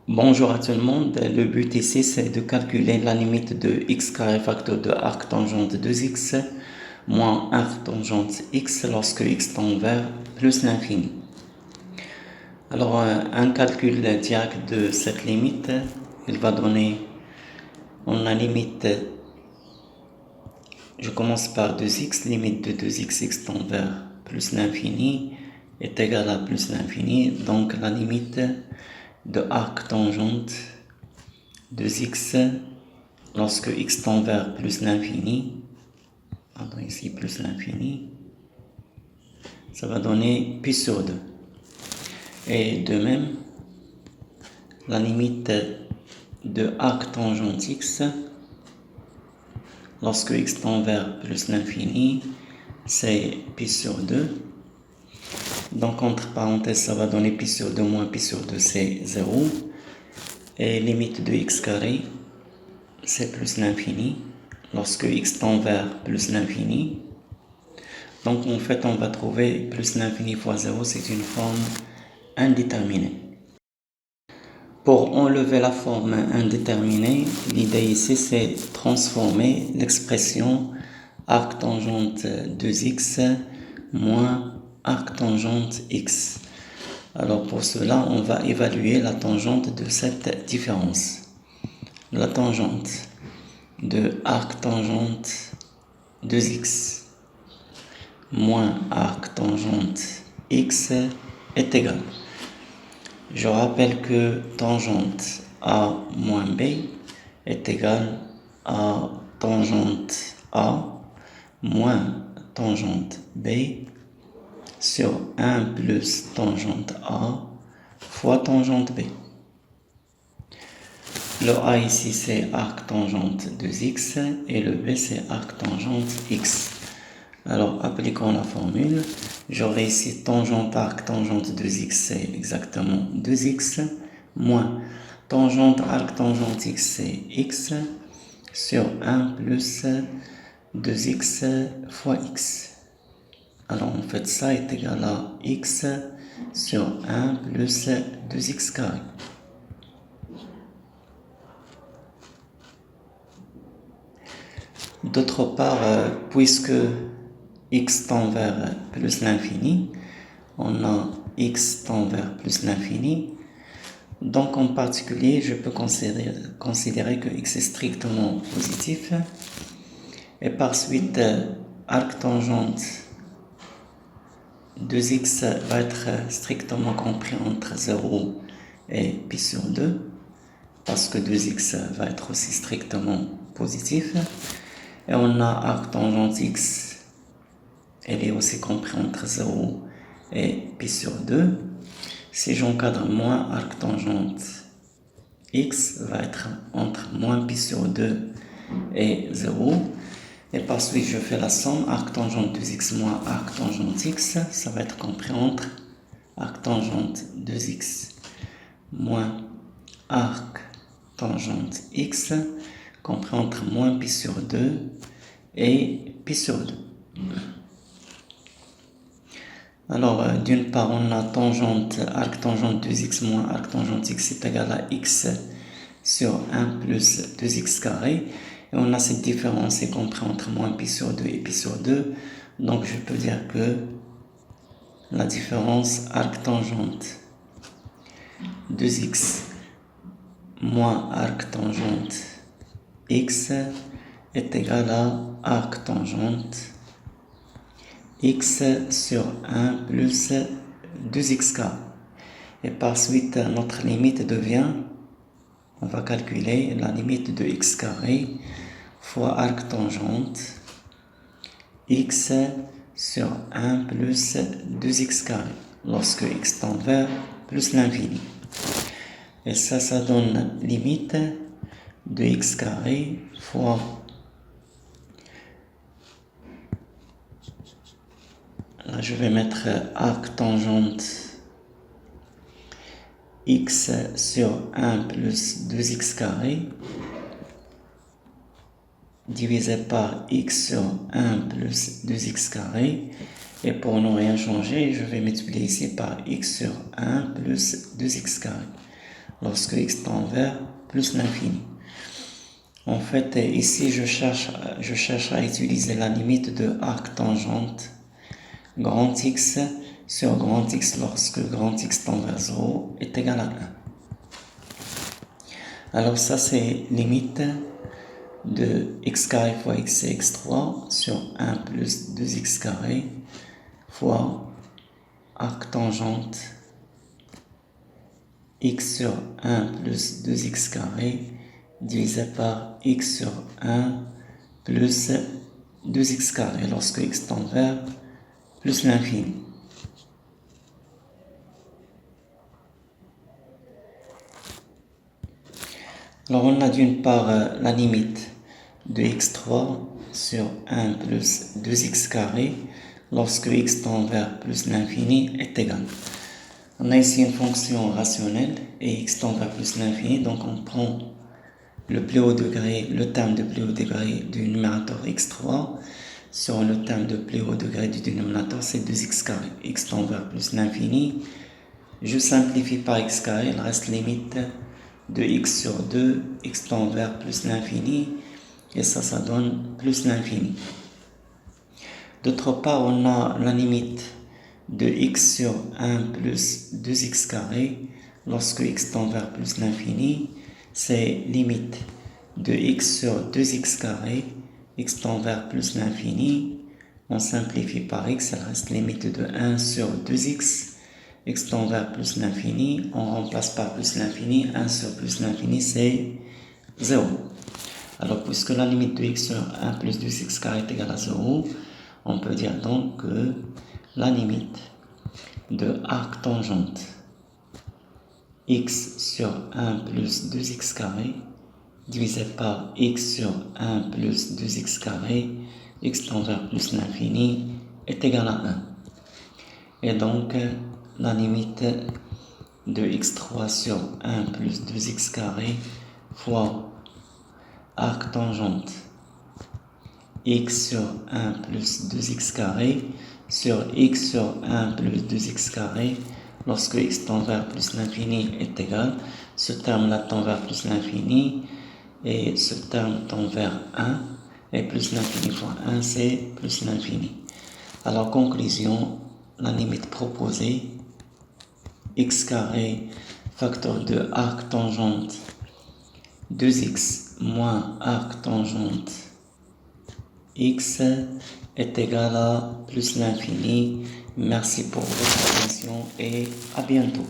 Bonjour à tout le monde. Le but ici, c'est de calculer la limite de x carré facteur de arc tangente 2x moins arc tangente x lorsque x tend vers plus l'infini. Alors, un calcul direct de cette limite, il va donner, on a limite, je commence par 2x, limite de 2x, x tend vers plus l'infini est égale à plus l'infini, donc la limite de arc tangente 2x lorsque x tend vers plus l'infini, pardon ici plus l'infini, ça va donner pi sur 2. Et de même, la limite de arc tangente x lorsque x tend vers plus l'infini, c'est pi sur 2. Donc entre parenthèses, ça va donner pi sur 2 moins pi sur 2, c'est 0. Et limite de x carré, c'est plus l'infini lorsque x tend vers plus l'infini. Donc en fait, on va trouver plus l'infini fois 0, c'est une forme indéterminée. Pour enlever la forme indéterminée, l'idée ici, c'est transformer l'expression arc tangente 2x moins arc tangente x. Alors pour cela, on va évaluer la tangente de cette différence. La tangente de arc tangente 2x moins arc tangente x est égal. Je rappelle que tangente A moins B est égal à tangente A moins tangente B sur 1 plus tangente A fois tangente B. Le A ici c'est arc tangente 2x et le B c'est arc tangente x. Alors appliquons la formule. J'aurai ici tangente arc tangente 2x c'est exactement 2x moins tangente arc tangente x c'est x sur 1 plus 2x fois x. Alors en fait ça est égal à x sur 1 plus 2x carré. D'autre part, puisque x tend vers plus l'infini, on a x tend vers plus l'infini. Donc en particulier, je peux considérer que x est strictement positif. Et par suite, arc tangente 2x va être strictement compris entre 0 et pi sur 2, parce que 2x va être aussi strictement positif. Et on a arc tangente x, elle est aussi compris entre 0 et pi sur 2. Si j'encadre moins arc tangente x va être entre moins pi sur 2 et 0. Et par suite, je fais la somme arc tangente 2x moins arc tangente x. Ça va être compris entre arc tangente 2x moins arc tangente x, compris entre moins pi sur 2 et pi sur 2. Alors, d'une part, on a tangente, arc tangente 2x moins arc tangente x est égal à x sur 1 plus 2x carré. Et on a cette différence est compris entre moins pi sur 2 et pi sur 2. Donc, je peux dire que la différence arc tangente 2x moins arc tangente x est égal à arc tangente x sur 1 plus 2x carré. Et par suite, notre limite devient, on va calculer la limite de x carré fois arc tangente x sur 1 plus 2x carré lorsque x tend vers plus l'infini. Et ça donne limite de x carré fois là je vais mettre arc tangente x sur 1 plus 2x carré divisé par x sur 1 plus 2x carré. Et pour ne rien changer, je vais multiplier ici par x sur 1 plus 2x carré. lorsque x tend vers plus l'infini. En fait, ici, je cherche à utiliser la limite de arc tangente grand X sur grand X lorsque grand X tend vers 0 est égal à 1. Alors ça, c'est limite de x carré fois x et x3 sur 1 plus 2x carré fois arc tangente x sur 1 plus 2x carré divisé par x sur 1 plus 2x carré lorsque x tend vers plus l'infini. Alors on a d'une part la limite de x3 sur 1 plus 2x carré lorsque x tend vers plus l'infini est égal. On a ici une fonction rationnelle et x tend vers plus l'infini, donc on prend le terme de plus haut degré du numérateur x3 sur le terme de plus haut degré du dénominateur, c'est 2x carré. X tend vers plus l'infini. Je simplifie par x carré, il reste limite de x sur 2, x tend vers plus l'infini, et ça donne plus l'infini. D'autre part, on a la limite de x sur 1 plus 2x carré lorsque x tend vers plus l'infini, c'est limite de x sur 2x carré, x tend vers plus l'infini, on simplifie par x, il reste limite de 1 sur 2x, x tend vers plus l'infini, on remplace par plus l'infini, 1 sur plus l'infini c'est 0. Alors puisque la limite de x sur 1 plus 2x carré est égale à 0, on peut dire donc que la limite de arc tangente x sur 1 plus 2x carré divisé par x sur 1 plus 2x carré, x tend vers plus l'infini, est égal à 1. Et donc, la limite de x3 sur 1 plus 2x carré fois arc tangente x sur 1 plus 2x carré sur x sur 1 plus 2x carré lorsque x tend vers plus l'infini est égal. Ce terme-là tend vers plus l'infini et ce terme tend vers 1 et plus l'infini fois 1 c'est plus l'infini. Alors conclusion, la limite proposée x carré facteur de arc tangente 2x moins arc tangente x est égal à plus l'infini. Merci pour votre attention et à bientôt.